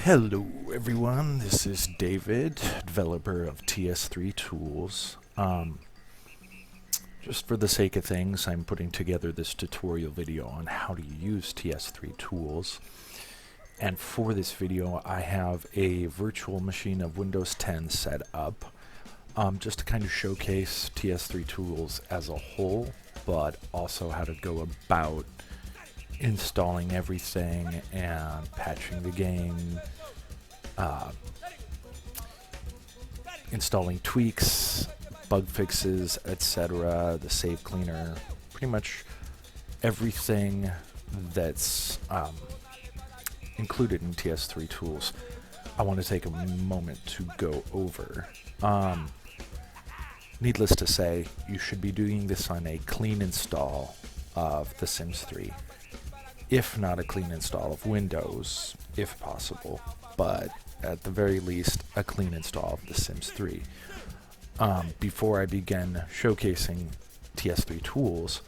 Hello everyone, this is David, developer of TS3Tools. Just for the sake of things, I'm putting together this tutorial video on how to use TS3Tools. And for this video, I have a virtual machine of Windows 10 set up, just to kind of showcase TS3Tools as a whole, but also how to go about installing everything and patching the game, installing tweaks, bug fixes, etc., the save cleaner, pretty much everything that's included in TS3Tools. I want to take a moment to go over. Needless to say, you should be doing this on a clean install of The Sims 3. If not a clean install of Windows, if possible, but at the very least, a clean install of The Sims 3. Before I begin showcasing TS3Tools,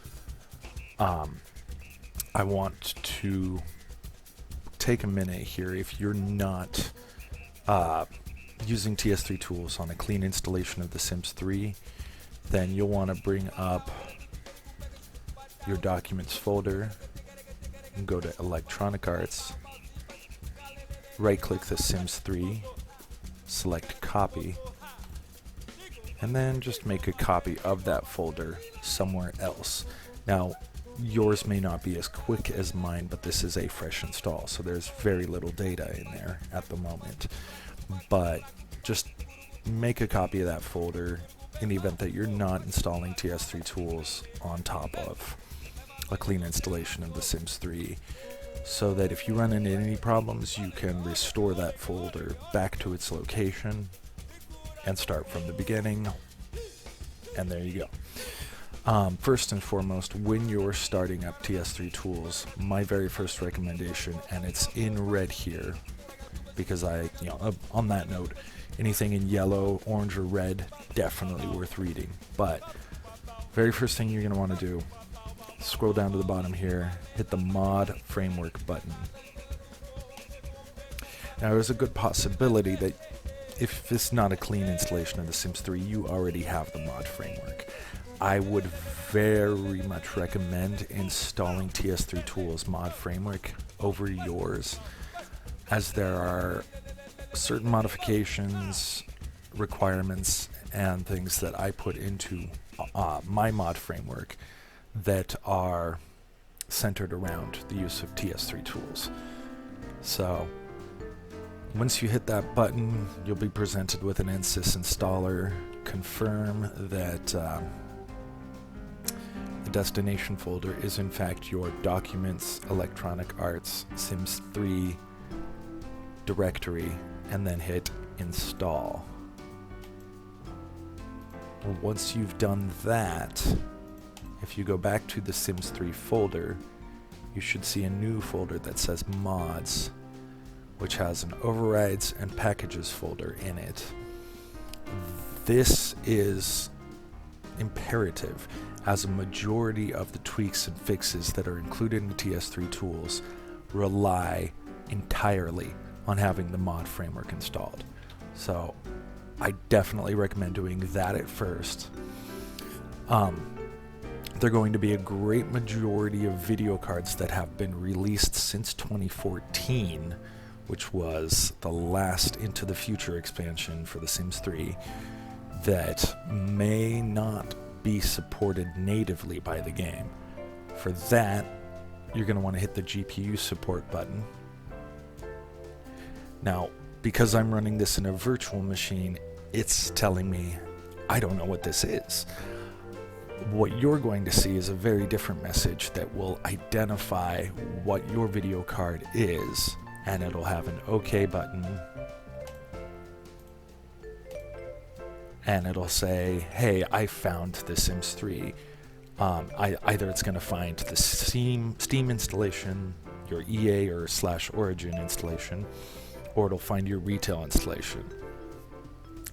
I want to take a minute here. If you're not using TS3Tools on a clean installation of The Sims 3, then you'll want to bring up your Documents folder, go to Electronic Arts, right-click The Sims 3, select Copy, and then just make a copy of that folder somewhere else. Now, yours may not be as quick as mine, but this is a fresh install, so there's very little data in there at the moment. But just make a copy of that folder in the event that you're not installing TS3Tools on top of a clean installation of The Sims 3, so that if you run into any problems, you can restore that folder back to its location and start from the beginning, and there you go. First and foremost, when you're starting up TS3Tools, my very first recommendation, and it's in red here, because on that note, anything in yellow, orange, or red, definitely worth reading. But very first thing you're going to want to do, scroll down to the bottom here, hit the Mod Framework button. Now, there's a good possibility that if it's not a clean installation of The Sims 3, you already have the Mod Framework. I would very much recommend installing TS3Tools Mod Framework over yours, as there are certain modifications, requirements, and things that I put into my mod framework that are centered around the use of TS3Tools. So once you hit that button, you'll be presented with an NSys installer. Confirm that the destination folder is in fact your Documents, Electronic Arts, Sims 3 directory, and then hit install. Once you've done that, if you go back to the Sims 3 folder, you should see a new folder that says Mods, which has an Overrides and Packages folder in it. This is imperative, as a majority of the tweaks and fixes that are included in TS3Tools rely entirely on having the mod framework installed. So I definitely recommend doing that at first. There are going to be a great majority of video cards that have been released since 2014, which was the last Into the Future expansion for The Sims 3, that may not be supported natively by the game. For that, you're going to want to hit the GPU support button. Now, because I'm running this in a virtual machine, it's telling me I don't know what this is. What you're going to see is a very different message that will identify what your video card is, and it'll have an OK button, and it'll say, hey, I found The Sims 3. Either it's going to find the Steam installation, your EA or /Origin installation, or it'll find your retail installation.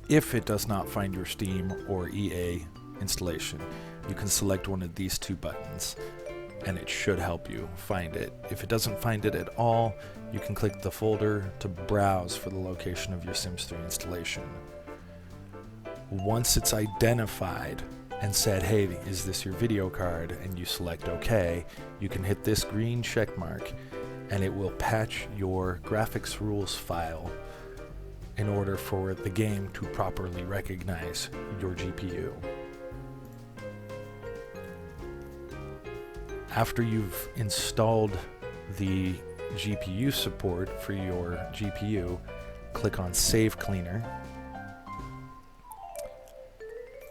If it does not find your Steam or EA installation, you can select one of these two buttons and it should help you find it. If it doesn't find it at all, you can click the folder to browse for the location of your Sims 3 installation. Once it's identified and said, hey, is this your video card, and you select OK, you can hit this green check mark and it will patch your GraphicsRules file in order for the game to properly recognize your GPU. After you've installed the GPU support for your GPU, click on Save Cleaner.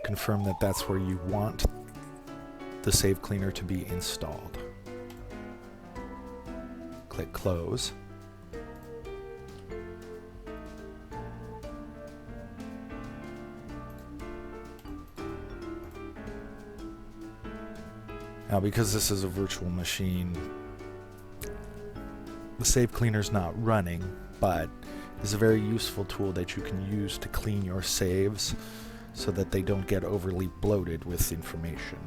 Confirm that that's where you want the Save Cleaner to be installed. Click Close. Now, because this is a virtual machine, the Save Cleaner is not running, but it's a very useful tool that you can use to clean your saves so that they don't get overly bloated with information.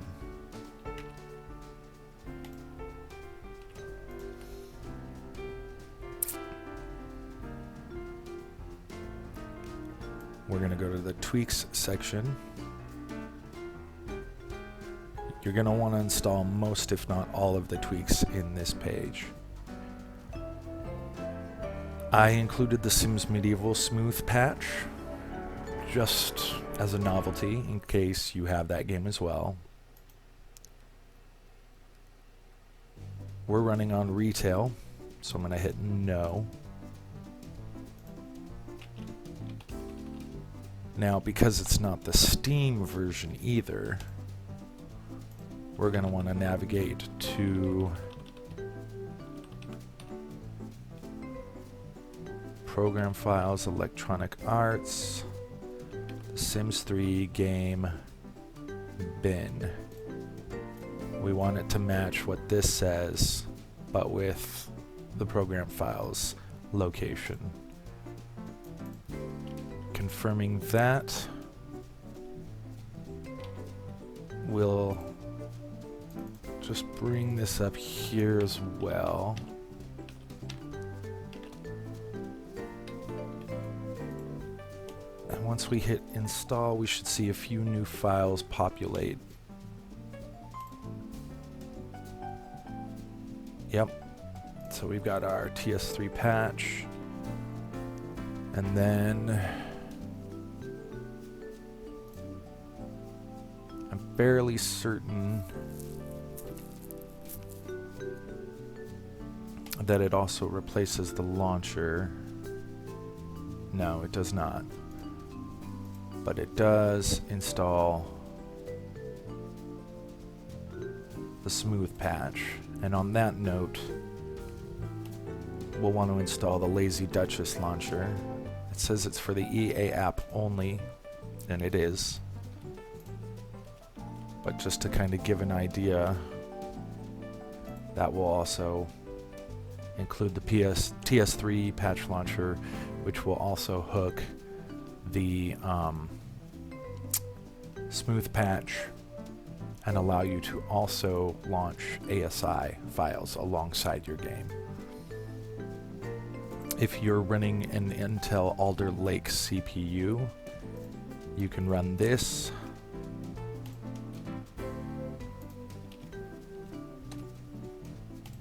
We're going to go to the Tweaks section. You're going to want to install most, if not all, of the tweaks in this page. I included the Sims Medieval Smooth patch just as a novelty in case you have that game as well. We're running on retail, so I'm going to hit no. Now, because it's not the Steam version either, we're going to want to navigate to Program Files, Electronic Arts, Sims 3 Game Bin. We want it to match what this says, but with the Program Files location. Confirming that, we'll just bring this up here as well. And once we hit install, we should see a few new files populate. Yep. So we've got our TS3 patch, and then I'm fairly certain that it also replaces the launcher. No, it does not. But it does install the smooth patch. And on that note, we'll want to install the LazyDuchess Launcher. It says it's for the EA app only, and it is. But just to kind of give an idea, that will also include the TS3 patch launcher, which will also hook the smooth patch and allow you to also launch ASI files alongside your game. If you're running an Intel Alder Lake CPU, you can run this.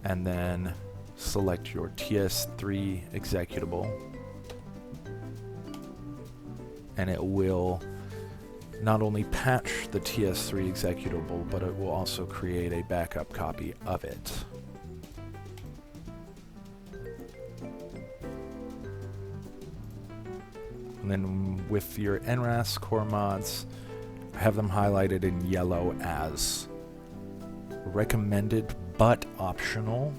And then select your TS3 executable, and it will not only patch the TS3 executable, but it will also create a backup copy of it. And then with your nRaas core mods, I have them highlighted in yellow as recommended but optional,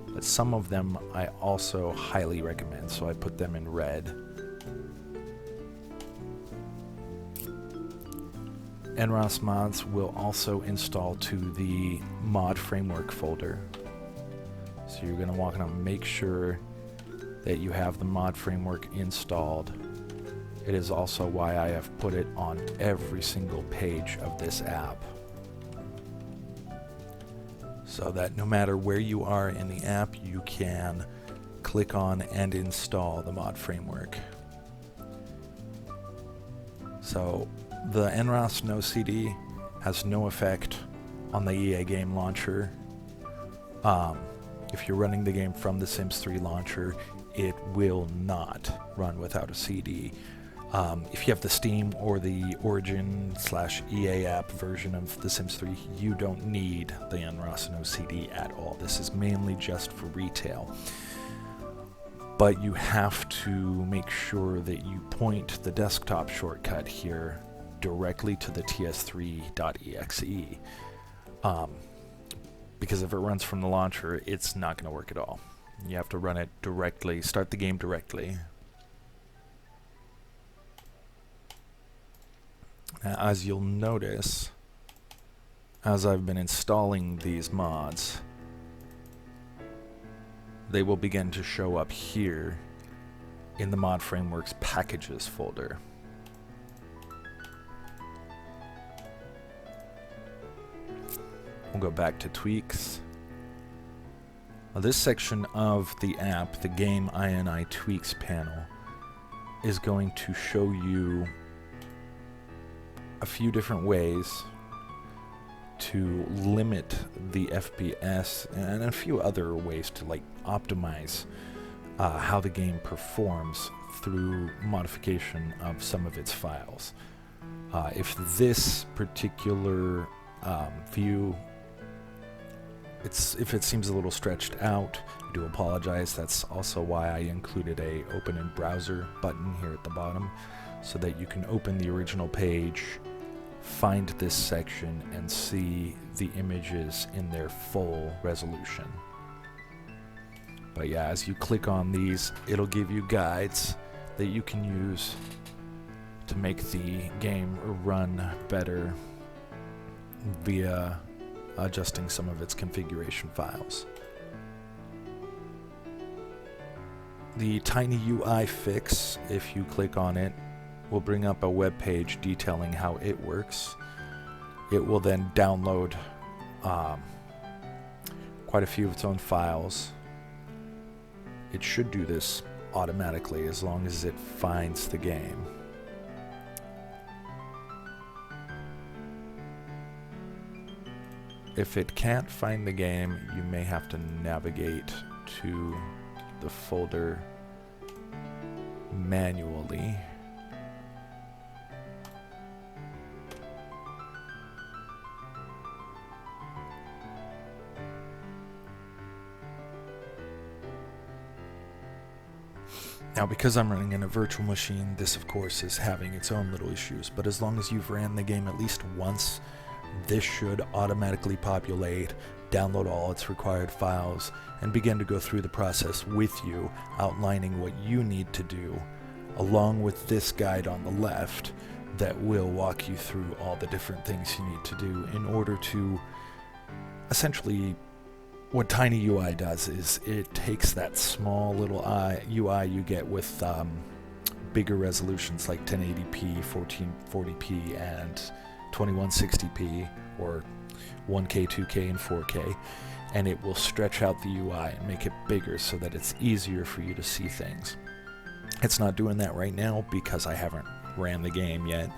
but some of them I also highly recommend, so I put them in red. nRaas mods will also install to the mod framework folder. So you're going to want to make sure that you have the mod framework installed. It is also why I have put it on every single page of this app, so that no matter where you are in the app, you can click on and install the mod framework. So the nRaas no CD has no effect on the EA game launcher. If you're running the game from the Sims 3 launcher, it will not run without a CD. If you have the Steam or the Origin/EA app version of The Sims 3, you don't need the nRaas no CD at all. This is mainly just for retail. But you have to make sure that you point the desktop shortcut here directly to the TS3.exe. Because if it runs from the launcher, it's not going to work at all. You have to run it directly, start the game directly. Now, as you'll notice, as I've been installing these mods, they will begin to show up here in the Mod Frameworks Packages folder. We'll go back to tweaks. Now, this section of the app, the Game INI Tweaks panel, is going to show you a few different ways to limit the FPS and a few other ways to optimize how the game performs through modification of some of its files. If this particular view, if it seems a little stretched out, I do apologize. That's also why I included a open in browser button here at the bottom, so that you can open the original page, find this section, and see the images in their full resolution. But yeah, as you click on these, it'll give you guides that you can use to make the game run better via adjusting some of its configuration files. The TinyUI Fix, if you click on it, will bring up a web page detailing how it works. It will then download quite a few of its own files. It should do this automatically as long as it finds the game. If it can't find the game, you may have to navigate to the folder manually. Now, because I'm running in a virtual machine, this of course is having its own little issues, but as long as you've ran the game at least once, this should automatically populate, download all its required files, and begin to go through the process with you, outlining what you need to do, along with this guide on the left that will walk you through all the different things you need to do in order to essentially. What TinyUI does is it takes that small little UI you get with bigger resolutions like 1080p, 1440p, and 2160p, or 1K, 2K, and 4K, and it will stretch out the UI and make it bigger so that it's easier for you to see things. It's not doing that right now because I haven't ran the game yet,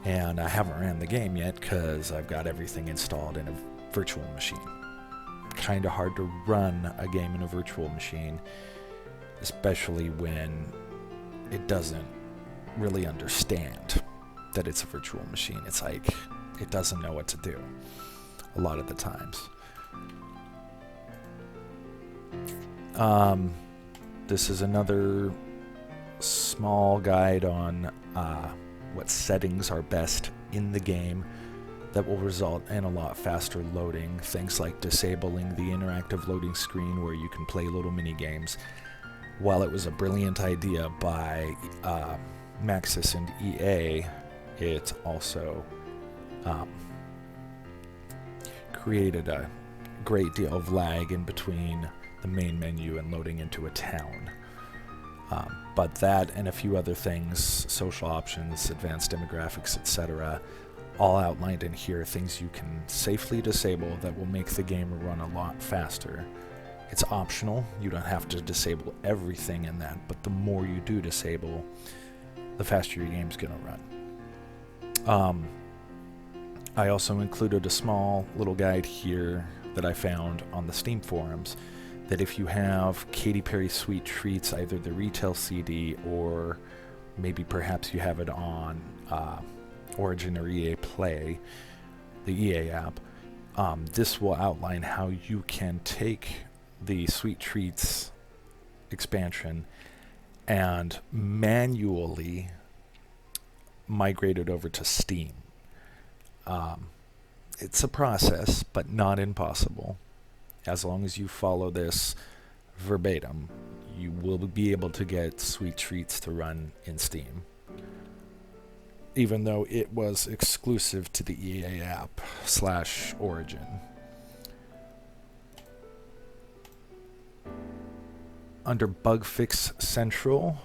and I haven't ran the game yet because I've got everything installed in a virtual machine. Kind of hard to run a game in a virtual machine, especially when it doesn't really understand that it's a virtual machine. It's like it doesn't know what to do a lot of the times. This is another small guide on what settings are best in the game that will result in a lot faster loading. Things like disabling the interactive loading screen where you can play little mini games. While it was a brilliant idea by Maxis and EA, it also created a great deal of lag in between the main menu and loading into a town. But that and a few other things, social options, advanced demographics, etc., all outlined in here, things you can safely disable that will make the game run a lot faster It's optional. You don't have to disable everything in that, but the more you do disable, the faster your game's going to run. I also included a small little guide here that I found on the Steam forums that if you have Katy Perry Sweet Treats, either the retail CD or maybe perhaps you have it on Origin or EA Play, the EA app, this will outline how you can take the Sweet Treats expansion and manually migrate it over to Steam. It's a process, but not impossible. As long as you follow this verbatim, you will be able to get Sweet Treats to run in Steam, even though it was exclusive to the EA app / Origin. Under BUGFIX Central,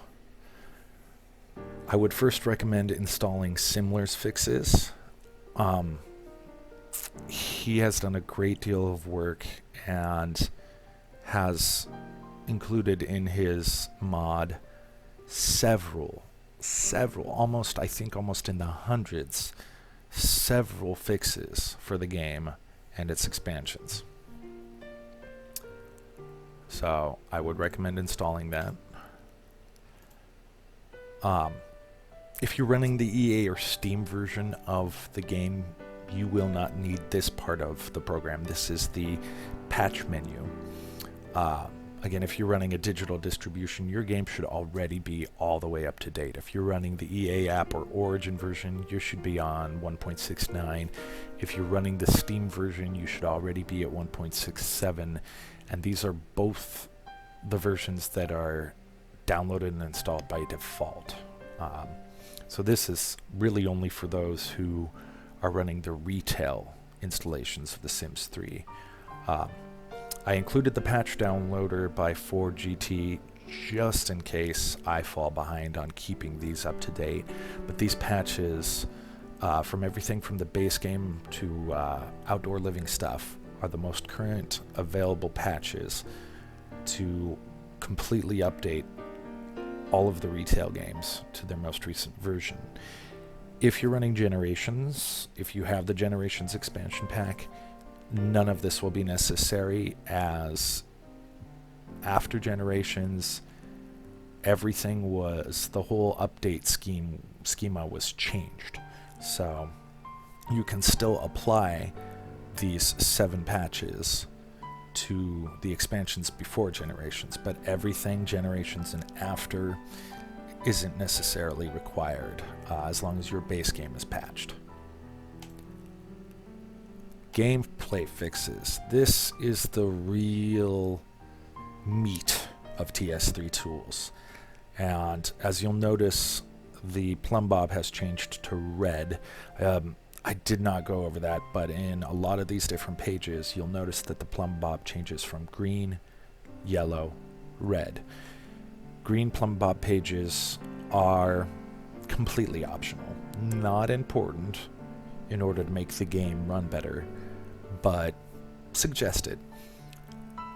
I would first recommend installing Simler's fixes. He has done a great deal of work and has included in his mod several, almost in the hundreds, several fixes for the game and its expansions. So I would recommend installing that. If you're running the EA or Steam version of the game, you will not need this part of the program. This is the patch menu. Again, if you're running a digital distribution, your game should already be all the way up to date. If you're running the EA app or Origin version, you should be on 1.69. If you're running the Steam version, you should already be at 1.67. And these are both the versions that are downloaded and installed by default. So this is really only for those who are running the retail installations of The Sims 3. I included the patch downloader by 4GT just in case I fall behind on keeping these up to date. But these patches, from everything from the base game to outdoor living stuff, are the most current available patches to completely update all of the retail games to their most recent version. If you're running Generations, if you have the Generations expansion pack, none of this will be necessary, as after Generations, everything was, the whole update schema was changed. So you can still apply these 7 patches to the expansions before Generations, but everything Generations and after isn't necessarily required, as long as your base game is patched. Gameplay fixes. This is the real meat of TS3Tools. And as you'll notice, the plumb bob has changed to red. I did not go over that, but in a lot of these different pages, you'll notice that the plumb bob changes from green, yellow, red. Green plumb bob pages are completely optional, not important in order to make the game run better, but suggested.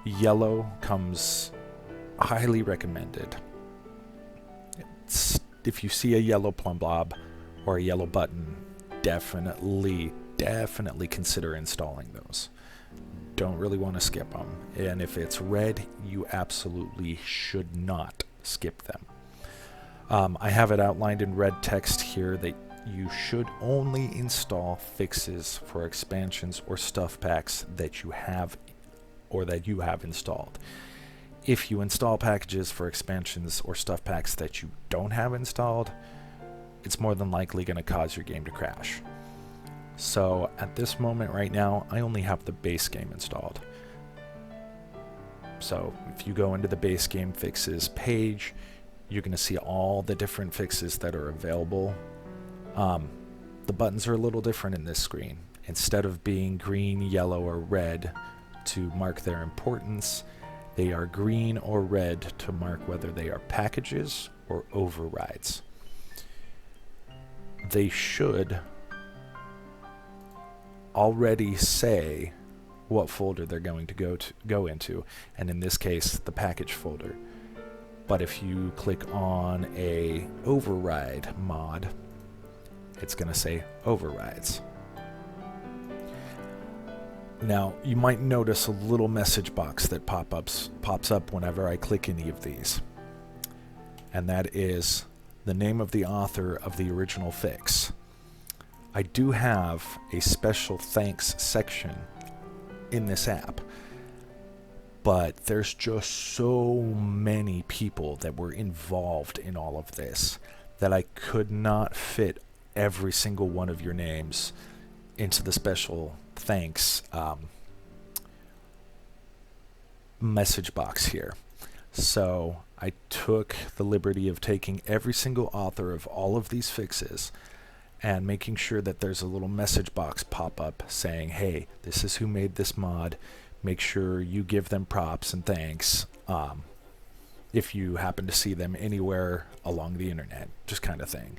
Yellow comes highly recommended. If you see a yellow plumb bob or a yellow button, definitely consider installing those. Don't really want to skip them. And if it's red, you absolutely should not skip them. I have it outlined in red text here that you should only install fixes for expansions or stuff packs that you have installed. If you install packages for expansions or stuff packs that you don't have installed, it's more than likely going to cause your game to crash. So at this moment right now, I only have the base game installed. So if you go into the base game fixes page, you're going to see all the different fixes that are available. The buttons are a little different in this screen. Instead of being green, yellow, or red to mark their importance, they are green or red to mark whether they are packages or overrides. They should already say what folder they're going to go into, and in this case, the package folder. But if you click on a override mod, it's going to say overrides. Now, you might notice a little message box that pops up whenever I click any of these. And that is the name of the author of the original fix. I do have a special thanks section in this app, but there's just so many people that were involved in all of this that I could not fit every single one of your names into the special thanks message box here. So I took the liberty of taking every single author of all of these fixes and making sure that there's a little message box pop up saying, hey, this is who made this mod. Make sure you give them props and thanks if you happen to see them anywhere along the internet, just kind of thing.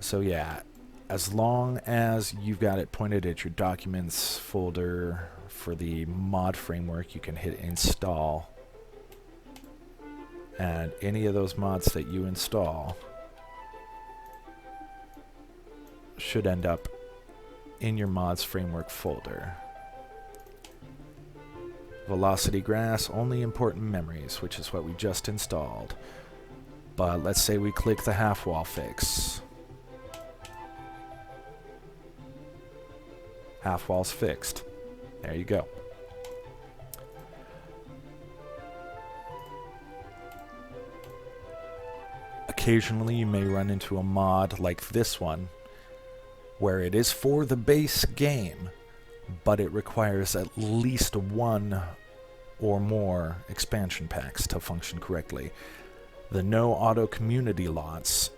So yeah, as long as you've got it pointed at your documents folder for the mod framework, you can hit install. And any of those mods that you install should end up in your mods framework folder. Velocity Grass, only important memories, which is what we just installed. But let's say we click the half wall fix. Half wall's fixed. There you go. Occasionally you may run into a mod like this one, where it is for the base game, but it requires at least one or more expansion packs to function correctly. The no auto community lots,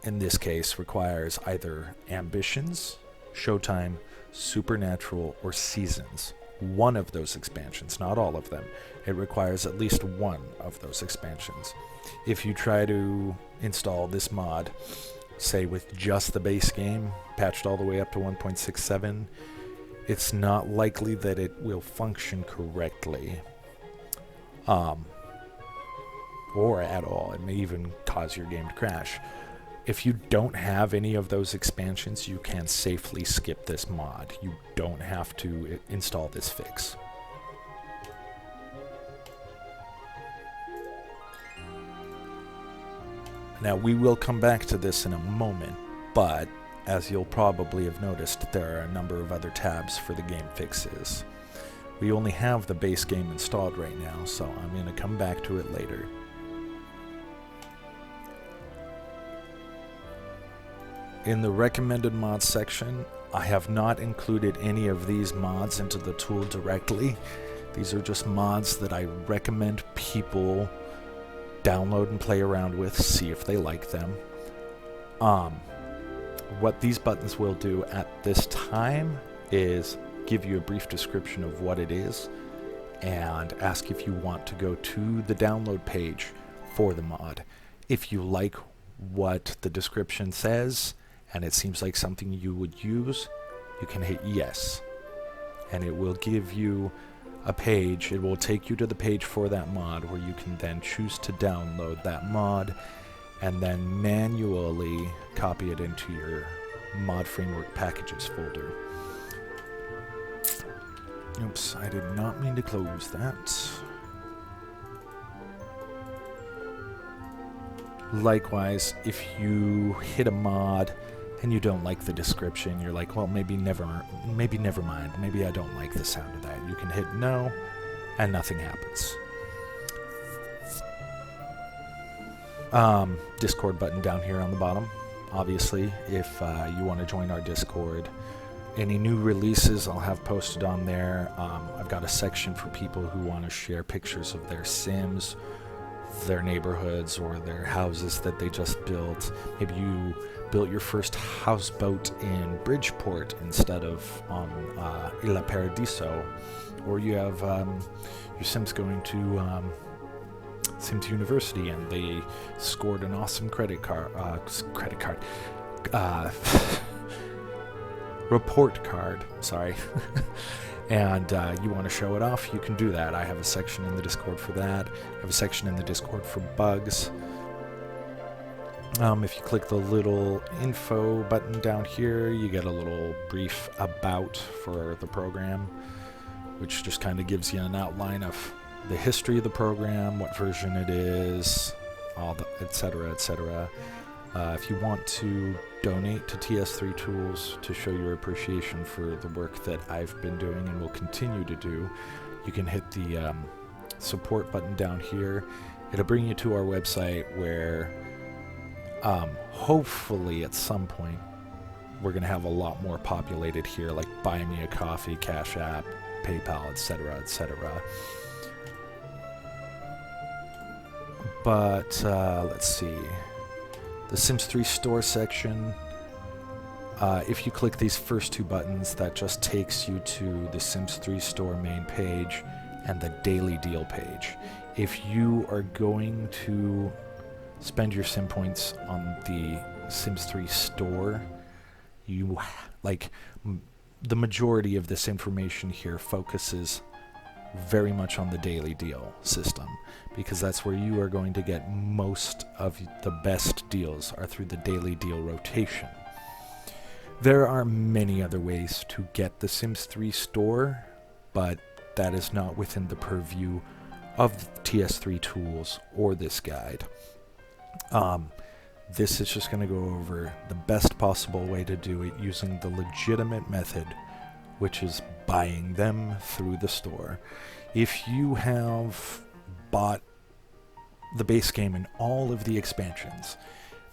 in this case, requires either Ambitions, Showtime, Supernatural, or Seasons. One of those expansions, not all of them. It requires at least one of those expansions. If you try to install this mod, say with just the base game, patched all the way up to 1.67, it's not likely that it will function correctly. Or at all. It may even cause your game to crash. If you don't have any of those expansions, you can safely skip this mod. You don't have to install this fix. Now, we will come back to this in a moment, but as you'll probably have noticed, there are a number of other tabs for the game fixes. We only have the base game installed right now, so I'm going to come back to it later. In the recommended mods section, I have not included any of these mods into the tool directly. These are just mods that I recommend people download and play around with, see if they like them. What these buttons will do at this time is give you a brief description of what it is and ask if you want to go to the download page for the mod. If you like what the description says and it seems like something you would use, you can hit yes, and it will give you a page. It will take you to the page for that mod where you can then choose to download that mod and then manually copy it into your mod framework packages folder. Oops, I did not mean to close that. Likewise, if you hit a mod and you don't like the description, you're like, well, maybe never mind. Maybe I don't like the sound of that. You can hit no, and nothing happens. Discord button down here on the bottom. Obviously, if you want to join our Discord, any new releases I'll have posted on there. I've got a section for people who want to share pictures of their Sims, their neighborhoods, or their houses that they just built. Maybe you built your first houseboat in Bridgeport instead of on Il Paradiso, or you have your Sims going to Sims University and they scored an awesome report card, sorry, and you want to show it off, you can do that. I have a section in the Discord for that. I have a section in the Discord for bugs. If you click the little info button down here, you get a little brief about for the program, which just kind of gives you an outline of the history of the program, what version it is, all the etc., etc. If you want to donate to TS3Tools to show your appreciation for the work that I've been doing and will continue to do, you can hit the support button down here. It'll bring you to our website where hopefully at some point we're going to have a lot more populated here, like Buy Me a Coffee, Cash App, PayPal, etc., etc. But let's see. The Sims 3 store section, if you click these first two buttons, that just takes you to the Sims 3 store main page and the daily deal page. If you are going to spend your sim points on the Sims 3 store, you the majority of this information here focuses very much on the daily deal system, because that's where you are going to get most of the best deals are through the daily deal rotation. There are many other ways to get the Sims 3 store, but that is not within the purview of TS3Tools or this guide. This is just going to go over the best possible way to do it using the legitimate method, which is buying them through the store. If you have bought the base game and all of the expansions,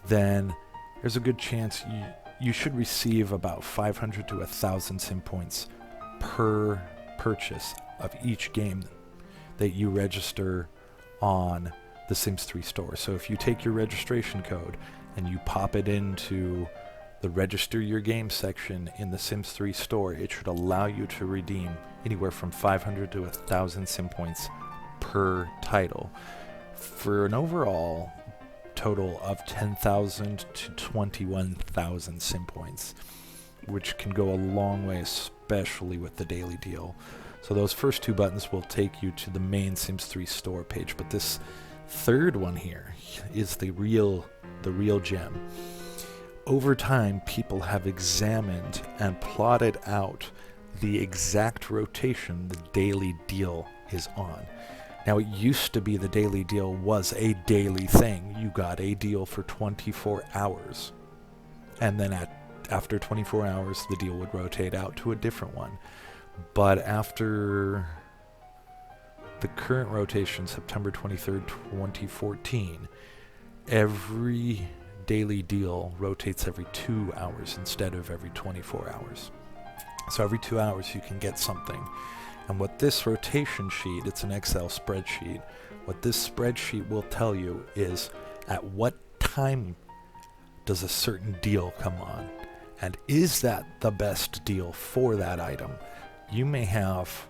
then there's a good chance you should receive about 500 to 1,000 sim points per purchase of each game that you register on the Sims 3 store. So if you take your registration code and you pop it into the register your game section in the Sims 3 store, it should allow you to redeem anywhere from 500 to 1,000 sim points per title for an overall total of 10,000 to 21,000 sim points, which can go a long way, especially with the daily deal. So those first two buttons will take you to the main Sims 3 store page, but this third one here is the real gem. Over time, people have examined and plotted out the exact rotation the daily deal is on. Now, it used to be the daily deal was a daily thing. You got a deal for 24 hours. And then after 24 hours, the deal would rotate out to a different one. But after the current rotation, September 23rd, 2014, every daily deal rotates every 2 hours instead of every 24 hours. So every 2 hours you can get something. And what this rotation sheet, it's an Excel spreadsheet, what this spreadsheet will tell you is at what time does a certain deal come on? And is that the best deal for that item? You may have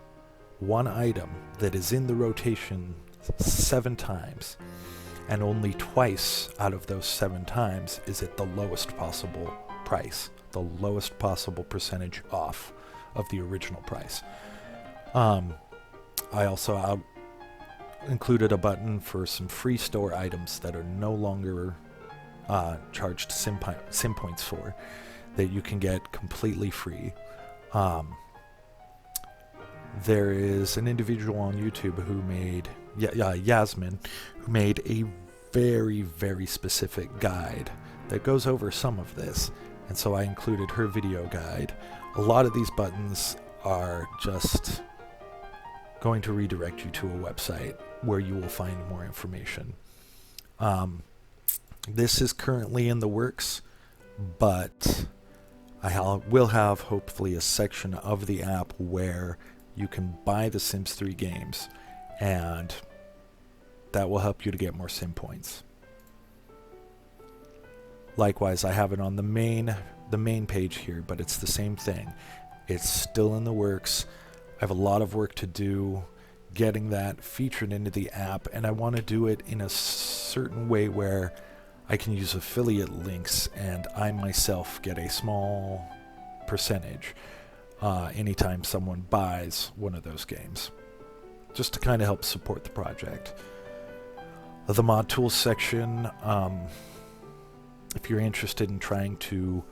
one item that is in the rotation 7 times, and only twice out of those 7 times is it the lowest possible price, the lowest possible percentage off of the original price. I also included a button for some free store items that are no longer charged sim points for, that you can get completely free. There is an individual on YouTube who made, Yasmin, who made a very, very specific guide that goes over some of this, and so I included her video guide. A lot of these buttons are just going to redirect you to a website where you will find more information. This is currently in the works, but I will have hopefully a section of the app where you can buy the Sims 3 games, and that will help you to get more sim points. Likewise, I have it on the main page here, but it's the same thing. It's still in the works. I have a lot of work to do getting that featured into the app, and I want to do it in a certain way where I can use affiliate links and I myself get a small percentage. anytime someone buys one of those games, just to kind of help support the project. The mod tools section, if you're interested in trying to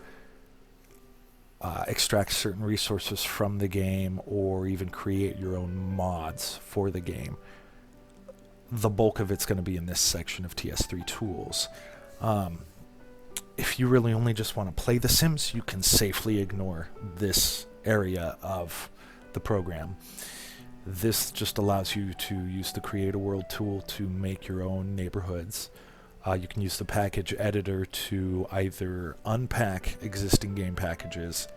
extract certain resources from the game or even create your own mods for the game, the bulk of it's going to be in this section of TS3 Tools. If you really only just want to play The Sims, you can safely ignore this area of the program. This just allows you to use the Create a World tool to make your own neighborhoods. You can use the package editor to either unpack existing game packages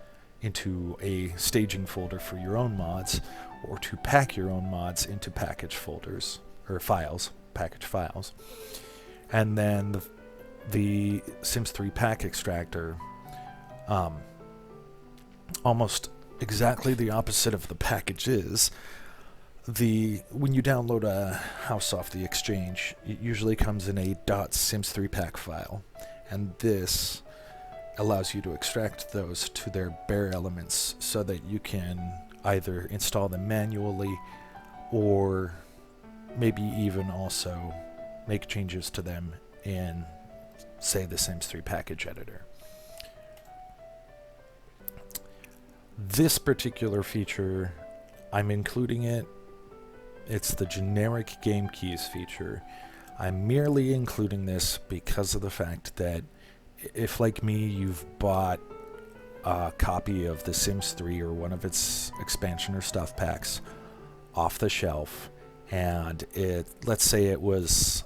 into a staging folder for your own mods, or to pack your own mods into package folders, or files, package files. And then the Sims 3 pack extractor, almost exactly the opposite of the package is. When you download a house off the exchange, it usually comes in a .sims3 pack file, and this allows you to extract those to their bare elements so that you can either install them manually or maybe even also make changes to them in, say, the Sims 3 package editor. This particular feature, I'm including it. It's the generic game keys feature. I'm merely including this because of the fact that if, like me, you've bought a copy of The Sims 3 or one of its expansion or stuff packs off the shelf, and let's say it was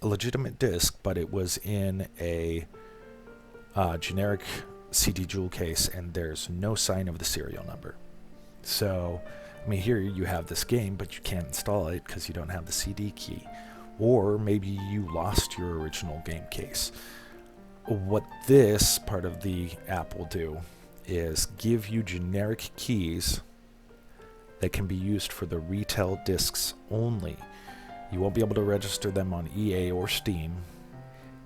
a legitimate disc, but it was in a generic CD jewel case, and there's no sign of the serial number. So, I mean, here you have this game, but you can't install it because you don't have the CD key. Or maybe you lost your original game case. What this part of the app will do is give you generic keys that can be used for the retail discs only. You won't be able to register them on EA or Steam,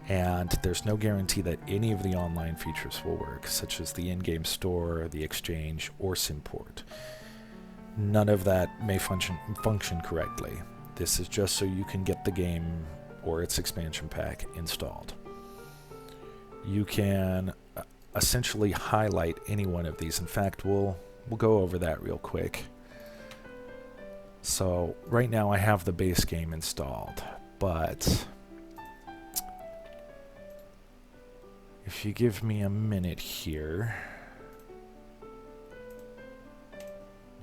and there's no guarantee that any of the online features will work, such as the in-game store, the exchange, or Simport. None of that may function correctly. This is just so you can get the game or its expansion pack installed. You can essentially highlight any one of these. In fact, we'll go over that real quick. So right now I have the base game installed, but if you give me a minute here,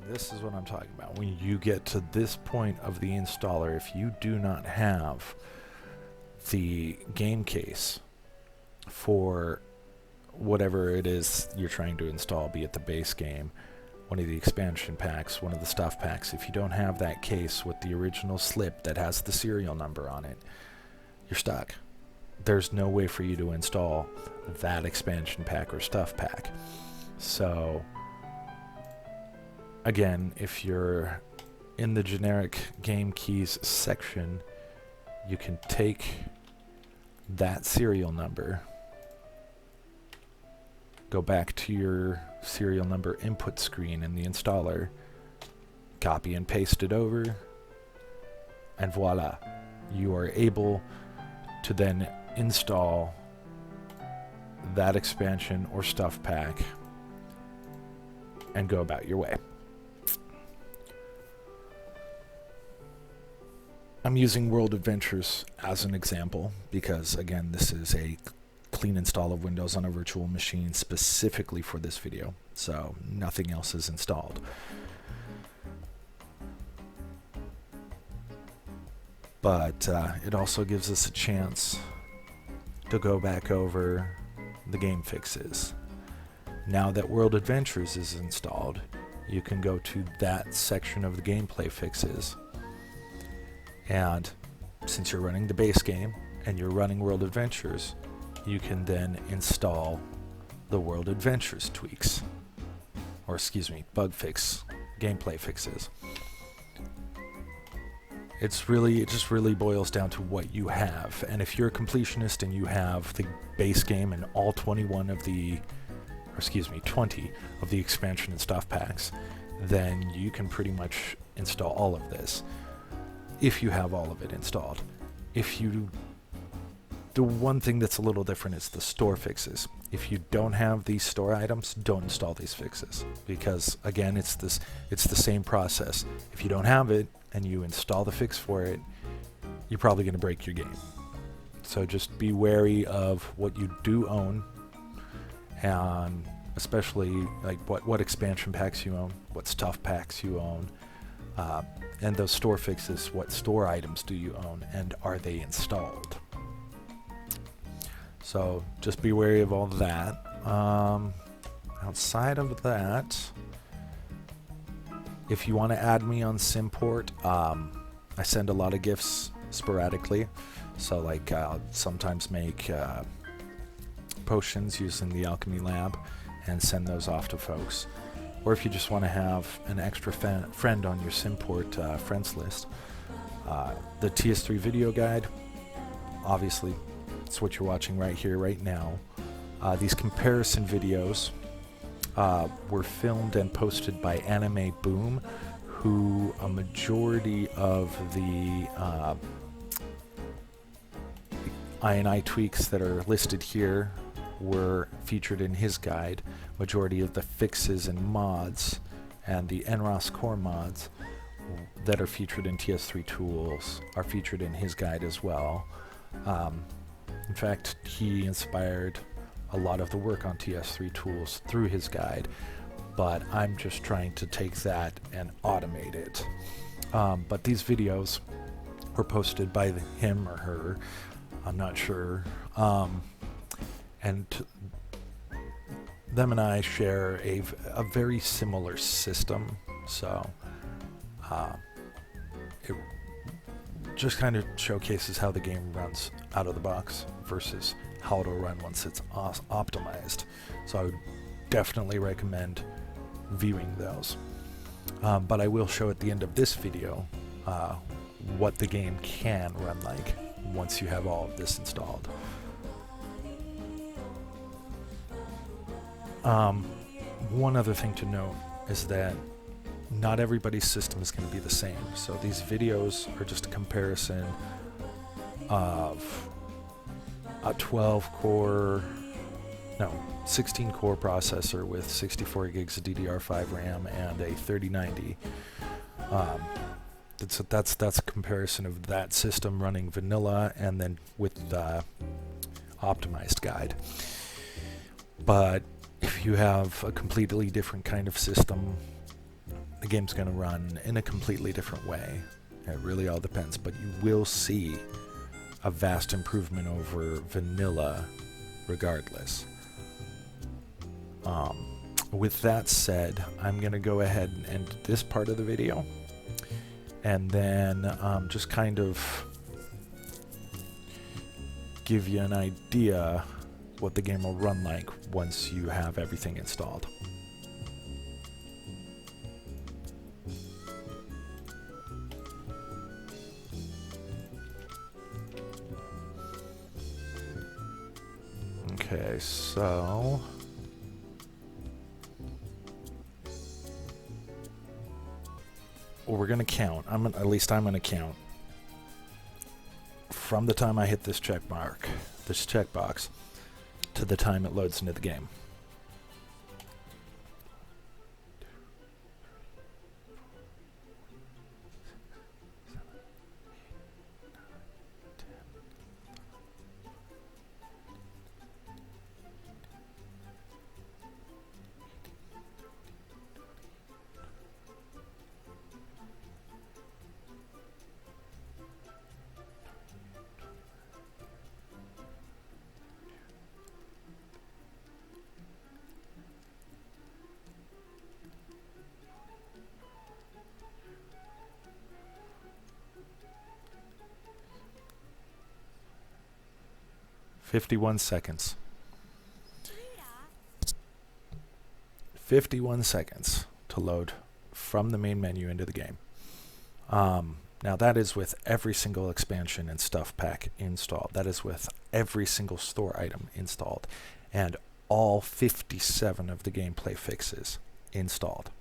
this is what I'm talking about. When you get to this point of the installer, if you do not have the game case for whatever it is you're trying to install, be it the base game, one of the expansion packs, one of the stuff packs, if you don't have that case with the original slip that has the serial number on it, you're stuck. There's no way for you to install that expansion pack or stuff pack. So again, if you're in the generic game keys section, you can take that serial number, go back to your serial number input screen in the installer, copy and paste it over, and voila, you are able to then install that expansion or stuff pack and go about your way. I'm using World Adventures as an example because, again, this is a clean install of Windows on a virtual machine specifically for this video, so nothing else is installed. But it also gives us a chance to go back over the game fixes. Now that World Adventures is installed, you can go to that section of the gameplay fixes, and since you're running the base game and you're running World Adventures, you can then install the World Adventures tweaks, or excuse me, BUGFIX gameplay fixes. It just really boils down to what you have. And if you're a completionist and you have the base game and all 21 of the, excuse me, 20 of the expansion and stuff packs, then you can pretty much install all of this if you have all of it installed. The one thing that's a little different is the store fixes. If you don't have these store items, don't install these fixes, because again, it's the same process. If you don't have it and you install the fix for it, you're probably going to break your game. So just be wary of what you do own, and especially like what expansion packs you own, what stuff packs you own, and those store fixes, what store items do you own, and are they installed? So just be wary of all that. Outside of that, if you want to add me on Simport, I send a lot of GIFs sporadically. So like I'll sometimes make potions using the alchemy lab and send those off to folks. Or if you just want to have an extra friend on your Simport friends list, the TS3 video guide, obviously it's what you're watching right here, right now. These comparison videos were filmed and posted by Anime Boom, who a majority of the INI tweaks that are listed here were featured in his guide. Majority of the fixes and mods and the nRaas core mods that are featured in TS3Tools are featured in his guide as well. In fact, he inspired a lot of the work on TS3Tools through his guide, but I'm just trying to take that and automate it. But these videos were posted by him or her, I'm not sure, and them and I share a very similar system, so it just kind of showcases how the game runs out of the box versus how it'll run once it's optimized. So I would definitely recommend viewing those. But I will show at the end of this video what the game can run like once you have all of this installed. One other thing to note is that not everybody's system is going to be the same. So these videos are just a comparison of a 16 core processor with 64 gigs of DDR5 RAM and a 3090. That's a comparison of that system running vanilla and then with the optimized guide. But if you have a completely different kind of system, the game's going to run in a completely different way. It really all depends, but you will see a vast improvement over vanilla regardless. With that said, I'm going to go ahead and end this part of the video, and then just kind of give you an idea what the game will run like once you have everything installed. Okay, so we're gonna count. At least I'm gonna count from the time I hit this checkbox, to the time it loads into the game. "51 seconds. 51 seconds to load from the main menu into the game. Now that is with every single expansion and stuff pack installed. That is with every single store item installed. And all 57 of the gameplay fixes installed,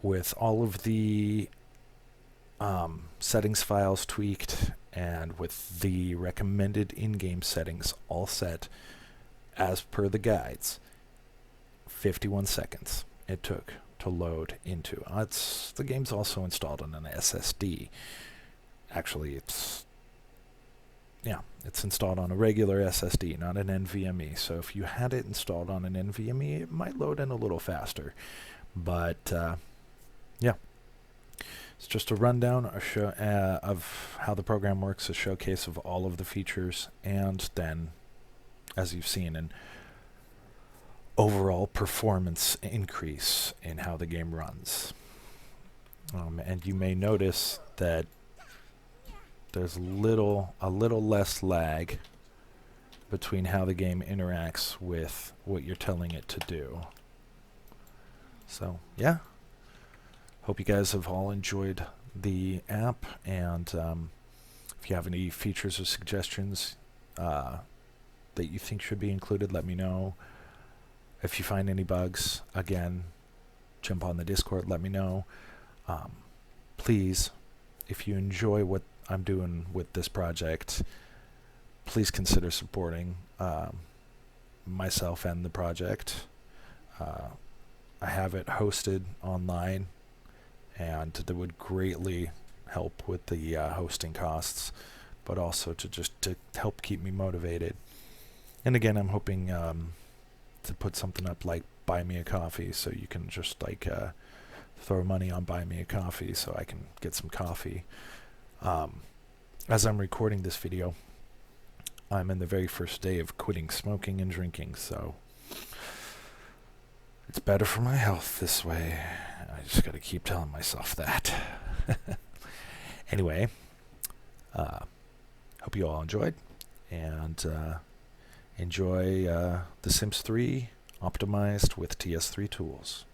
with all of the settings files tweaked, and with the recommended in-game settings all set as per the guides. 51 seconds it took to load into. The game's also installed on an SSD. Actually, it's installed on a regular SSD, not an NVMe. So if you had it installed on an NVMe, it might load in a little faster. But yeah, it's just a rundown, of how the program works, a showcase of all of the features, and then, as you've seen, an overall performance increase in how the game runs. And you may notice that there's a little less lag between how the game interacts with what you're telling it to do. So yeah, hope you guys have all enjoyed the app, and if you have any features or suggestions that you think should be included, let me know. If you find any bugs, again, jump on the Discord, let me know. Please, if you enjoy what I'm doing with this project, please consider supporting myself and the project. I have it hosted online, and that would greatly help with the hosting costs, but also to help keep me motivated. And again, I'm hoping to put something up like Buy Me a Coffee, so you can just like throw money on Buy Me a Coffee so I can get some coffee. As I'm recording this video, I'm in the very first day of quitting smoking and drinking, so it's better for my health this way. I just gotta keep telling myself that. Anyway, hope you all enjoyed, and enjoy The Sims 3 optimized with TS3 Tools.